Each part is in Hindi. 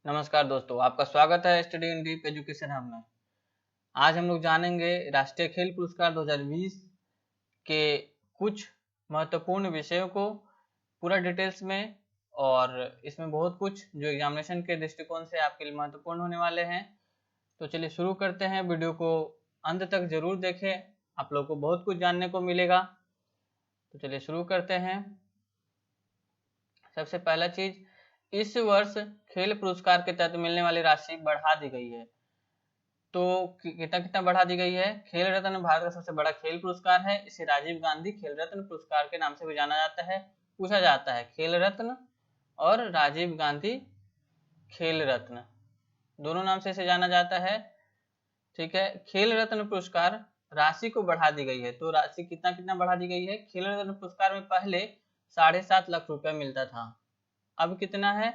नमस्कार दोस्तों, आपका स्वागत है study in deep education hub में। आज हम लोग जानेंगे राष्ट्रीय खेल पुरस्कार 2020 के कुछ महत्वपूर्ण विषयों को पूरा डिटेल्स में, और इसमें बहुत कुछ जो एग्जामिनेशन के दृष्टिकोण से आपके लिए महत्वपूर्ण होने वाले हैं। तो चलिए शुरू करते हैं। वीडियो को अंत तक जरूर देखें, आप लोग को बहुत कुछ जानने को मिलेगा। तो चलिए शुरू करते हैं। सबसे पहला चीज, इस वर्ष खेल पुरस्कार के तहत मिलने वाली राशि बढ़ा दी गई है। तो कितना कितना बढ़ा दी गई है? खेल रत्न भारत का सबसे बड़ा खेल पुरस्कार है। इसे राजीव गांधी खेल रत्न पुरस्कार के नाम से भी जाना जाता है। पूछा जाता है खेल रत्न और राजीव गांधी खेल रत्न, दोनों नाम से इसे जाना जाता है। ठीक है। खेल रत्न पुरस्कार राशि को बढ़ा दी गई है। तो राशि कितना कितना बढ़ा दी गई है? खेल रत्न पुरस्कार में पहले 7.5 लाख रुपए मिलता था, अब कितना है?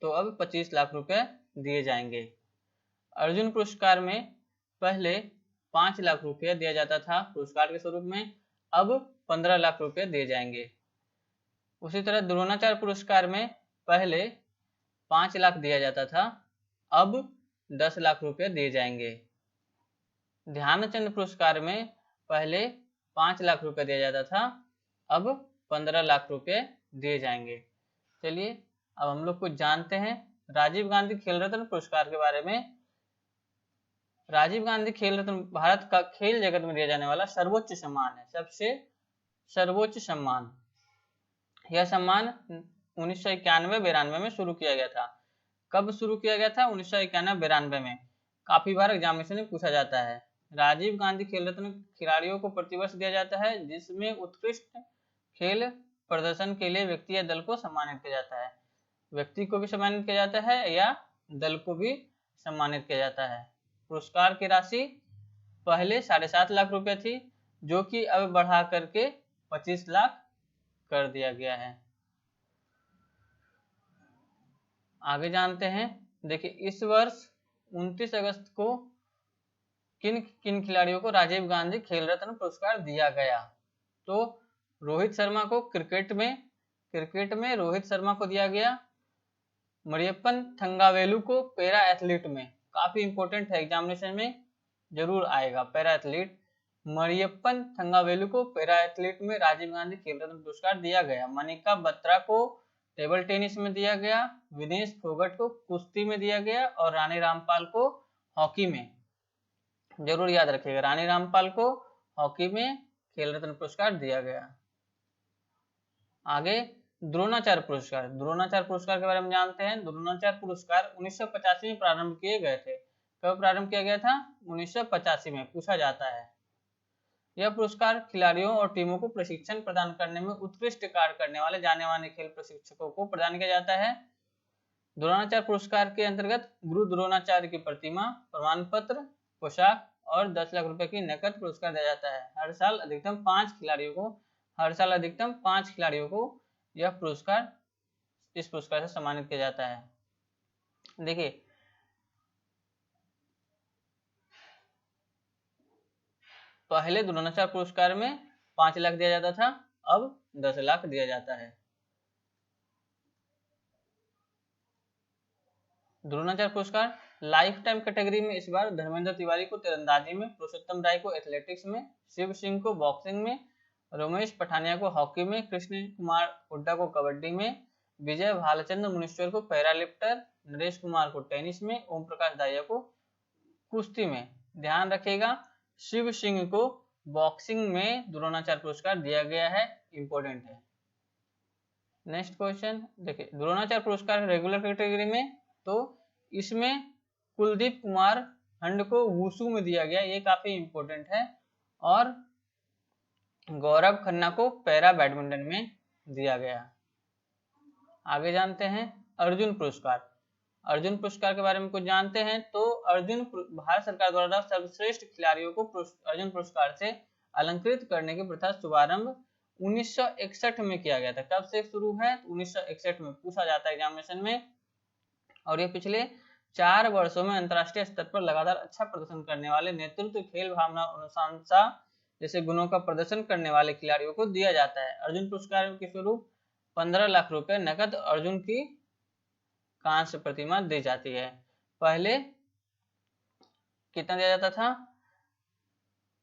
तो अब 25 लाख रुपए दिए जाएंगे। अर्जुन पुरस्कार में पहले 5 लाख रुपया दिया जाता था पुरस्कार के स्वरूप में, अब 15 लाख रुपए दिए जाएंगे। उसी तरह द्रोणाचार्य पुरस्कार में पहले 5 लाख दिया जाता था, अब 10 लाख रुपए दिए जाएंगे। ध्यानचंद पुरस्कार में पहले 5 लाख रुपए दिया जाता था, अब 15 लाख रुपए दिए जाएंगे। चलिए अब हम लोग कुछ जानते हैं राजीव गांधी खेल रत्न पुरस्कार के बारे में। राजीव गांधी खेल रत्न भारत का खेल जगत में दिया जाने वाला सर्वोच्च सम्मान है, सबसे सर्वोच्च सम्मान। यह सम्मान 1991-92 में शुरू किया गया था। कब शुरू किया गया था? 1991-92 में। काफी बार एग्जामिनेशन में पूछा जाता है। राजीव गांधी खेल रत्न खिलाड़ियों को प्रतिवर्ष दिया जाता है जिसमें उत्कृष्ट खेल प्रदर्शन के लिए व्यक्ति या दल को सम्मानित किया जाता है। व्यक्ति को भी सम्मानित किया जाता है या दल को भी सम्मानित किया जाता है। पुरस्कार की राशि पहले 7.5 लाख रुपए थी, जो कि अब बढ़ा करके 25 लाख कर दिया गया है। आगे जानते हैं। देखिए इस वर्ष 29 अगस्त को किन किन खिलाड़ियों को राजीव गांधी खेल रत्न पुरस्कार दिया गया? तो रोहित शर्मा को क्रिकेट में रोहित शर्मा को दिया गया। मरियप्पन थंगावेलु को पैरा एथलीट में, काफी इंपॉर्टेंट है, एग्जामिनेशन में जरूर आएगा पैरा एथलीट। मरियप्पन थंगावेलु को पैरा एथलीट में राजीव गांधी खेल रत्न पुरस्कार दिया गया। मनिका बत्रा को टेबल टेनिस में दिया गया। विनेश फोगट को कुश्ती में दिया गया और रानी रामपाल को हॉकी में। जरूर याद रखिएगा, रानी रामपाल को हॉकी में खेल रत्न पुरस्कार दिया गया। आगे द्रोणाचार्य पुरस्कार। द्रोणाचार्य पुरस्कार के बारे में जानते हैं। द्रोणाचार्य पुरस्कार 1985 में प्रारंभ किए गए थे। कब प्रारंभ किया गया था? 1985 में। पूछा जाता है। यह पुरस्कार खिलाड़ियों और टीमों को प्रशिक्षण प्रदान करने में उत्कृष्ट कार्य करने वाले जाने माने खेल प्रशिक्षकों को प्रदान किया जाता है। द्रोणाचार्य पुरस्कार के अंतर्गत गुरु द्रोणाचार्य की प्रतिमा, प्रमाण पत्र, पोशाक और 10 लाख रुपए की नकद पुरस्कार दिया जाता है। हर साल अधिकतम 5 खिलाड़ियों को यह पुरस्कार, इस पुरस्कार से सम्मानित किया जाता है। देखिए पहले द्रोणाचार्य पुरस्कार में 5 लाख दिया जाता था, अब 10 लाख दिया जाता है। द्रोणाचार्य पुरस्कार लाइफ टाइम कैटेगरी में इस बार धर्मेंद्र तिवारी को तीरंदाजी में, पुरुषोत्तम राय को एथलेटिक्स में, शिव सिंह को बॉक्सिंग में, रमेश पठानिया को हॉकी में, कृष्ण कुमार हुड्डा को कबड्डी में, विजय भालचंद्र मुनीश्वर को पैरालिफ्टर, नरेश कुमार को टेनिस में, ओम प्रकाश दाहिया को कुश्ती में। ध्यान रखिएगा, शिव सिंह को बॉक्सिंग में द्रोणाचार्य पुरस्कार दिया गया है, इंपॉर्टेंट है। नेक्स्ट क्वेश्चन देखिए, द्रोणाचार्य पुरस्कार रेगुलर कैटेगरी में, तो इसमें कुलदीप कुमार हंड को वुशु में दिया गया, ये काफी इंपॉर्टेंट है, और गौरव खन्ना को पैरा बैडमिंटन में दिया गया। आगे जानते हैं अर्जुन पुरस्कार। अर्जुन पुरस्कार के बारे में कुछ जानते हैं। तो अर्जुन भारत सरकार द्वारा सर्वश्रेष्ठ खिलाड़ियों को अर्जुन पुरस्कार से अलंकृत करने की प्रथा शुभारंभ 1961 में किया गया था। कब से शुरू है? 1961 में। पूछा जाता है एग्जामिनेशन में। और ये पिछले 4 वर्षों में अंतर्राष्ट्रीय स्तर पर लगातार अच्छा प्रदर्शन करने वाले, नेतृत्व, खेल भावना, अनुशांसा जैसे गुणों का प्रदर्शन करने वाले खिलाड़ियों को दिया जाता है। अर्जुन पुरस्कार के स्वरूप 15 लाख रुपए नकद अर्जुन की कांस्य प्रतिमा दी जाती है। पहले कितना दिया जाता था?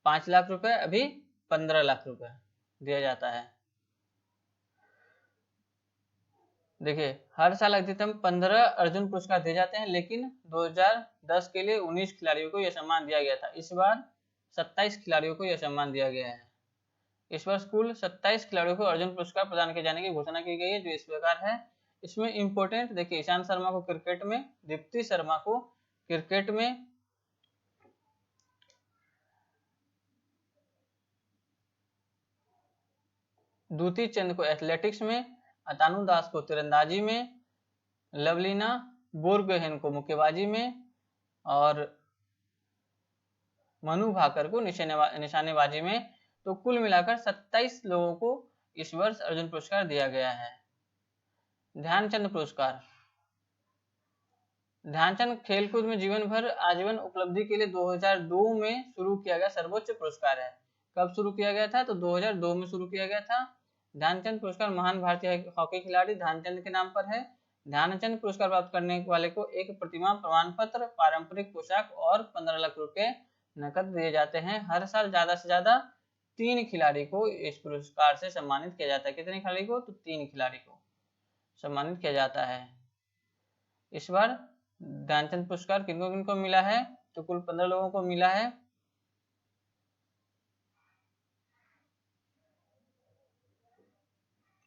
5 लाख रुपए, अभी 15 लाख रुपए दिया जाता है। देखिए, हर साल अधिकतम 15 अर्जुन पुरस्कार दिए जाते हैं, लेकिन 2010 के लिए 19 खिलाड़ियों को यह सम्मान दिया गया था। इस बार 27 खिलाड़ियों को यह सम्मान दिया गया है। इस वर्ष कुल 27 खिलाड़ियों को अर्जुन पुरस्कार प्रदान किए जाने की घोषणा की गई है, जो इस प्रकार है। इसमें इंपॉर्टेंट देखिए, ईशांत शर्मा को क्रिकेट में, दीप्ति शर्मा को क्रिकेट में, दूती चंद को एथलेटिक्स में, अतानु दास को तीरंदाजी में, लवलीना बोरगोहेन को मुक्केबाजी में और मनु भाकर को निशानेबाजी में। तो कुल मिलाकर 27 लोगों को इस वर्ष अर्जुन पुरस्कार दिया गया है। ध्यानचंद पुरस्कार, ध्यानचंद खेलकूद में जीवन भर आजीवन उपलब्धि के लिए 2002 में शुरू किया गया सर्वोच्च पुरस्कार है। कब शुरू किया गया था? तो 2002 में शुरू किया गया था। ध्यानचंद पुरस्कार महान भारतीय हॉकी खिलाड़ी ध्यानचंद के नाम पर है। ध्यानचंद पुरस्कार प्राप्त करने वाले को एक प्रतिमा, प्रमाण पत्र, पारंपरिक पोशाक और 15 लाख रुपए नकद दिए जाते हैं। हर साल ज्यादा से ज्यादा 3 खिलाड़ी को इस पुरस्कार से सम्मानित किया जाता है। कितने खिलाड़ी को? तो 3 खिलाड़ी को सम्मानित किया जाता है। इस बार ध्यानचंद पुरस्कार किनको किनको मिला है? तो कुल 15 लोगों को मिला है।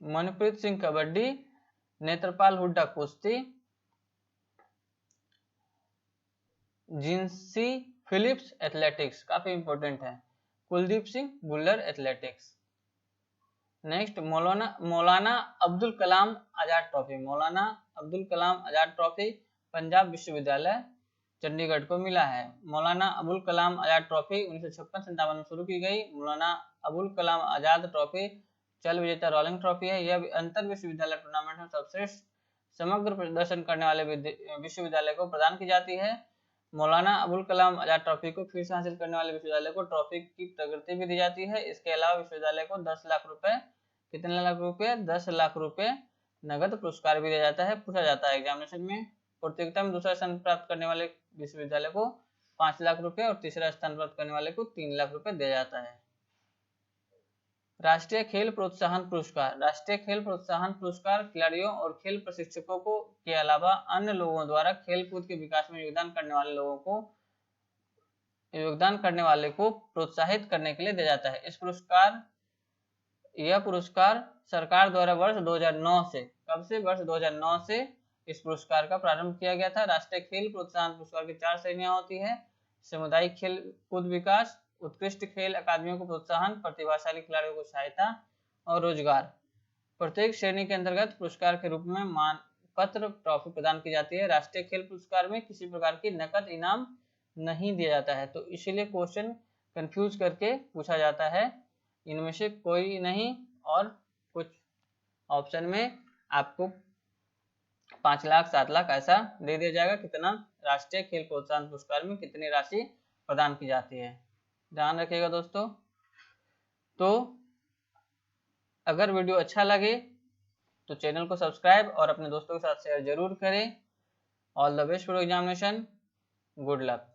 मनप्रीत सिंह कबड्डी, नेत्रपाल हुड्डा कुश्ती, जिंसी फिलिप्स एथलेटिक्स, काफी इंपॉर्टेंट है, कुलदीप सिंह बुल्लर एथलेटिक्स। नेक्स्ट मौलाना अब्दुल कलाम आजाद ट्रॉफी, मौलाना अब्दुल कलाम आजाद ट्रॉफी पंजाब विश्वविद्यालय चंडीगढ़ को मिला है। मौलाना अबुल कलाम आजाद ट्रॉफी 1956-57 में शुरू की गई। मौलाना अबुल कलाम आजाद ट्रॉफी चल विजेता रोलिंग ट्रॉफी है। यह अंतर विश्वविद्यालय टूर्नामेंट में सर्वश्रेष्ठ समग्र प्रदर्शन करने वाले विश्वविद्यालय को प्रदान की जाती है। मौलाना अबुल कलाम आजाद ट्रॉफी को फिर से हासिल करने वाले विश्वविद्यालय को ट्रॉफी की प्रगति भी दी जाती है। इसके अलावा विश्वविद्यालय को 10 लाख रुपए, कितने लाख रुपए? 10 लाख रुपए नगद पुरस्कार भी दिया जाता है। पूछा जाता है एग्जामिनेशन में। प्रतियोगिता में दूसरा स्थान प्राप्त करने वाले विश्वविद्यालय को 5 लाख रुपए और तीसरा स्थान प्राप्त करने वाले को 3 लाख रुपए दिया जाता है। राष्ट्रीय खेल प्रोत्साहन पुरस्कार, राष्ट्रीय खेल प्रोत्साहन पुरस्कार खिलाड़ियों और खेल प्रशिक्षकों को के अलावा अन्य लोगों द्वारा खेल कूद के विकास में योगदान करने वाले को प्रोत्साहित करने के लिए दिया जाता है। यह पुरस्कार सरकार द्वारा वर्ष 2009 से, कब से? वर्ष 2009 से इस पुरस्कार का प्रारंभ किया गया था। राष्ट्रीय खेल प्रोत्साहन पुरस्कार की 4 श्रेणियां होती है: सामुदायिक खेल कूद विकास, उत्कृष्ट खेल अकादमियों को प्रोत्साहन, प्रतिभाशाली खिलाड़ियों को सहायता और रोजगार। प्रत्येक श्रेणी के अंतर्गत पुरस्कार के रूप में मान पत्र, ट्रॉफी प्रदान की जाती है। राष्ट्रीय खेल पुरस्कार में किसी प्रकार की नकद इनाम नहीं दिया जाता है, तो इसीलिए क्वेश्चन कंफ्यूज करके पूछा जाता है। इनमें से कोई नहीं, और कुछ ऑप्शन में आपको 5 लाख 7 लाख ऐसा दे दिया जाएगा। कितना? राष्ट्रीय खेल प्रोत्साहन पुरस्कार में कितनी राशि प्रदान की जाती है, ध्यान रखिएगा दोस्तों। तो अगर वीडियो अच्छा लगे तो चैनल को सब्सक्राइब और अपने दोस्तों के साथ शेयर जरूर करें। All the best for examination, good luck.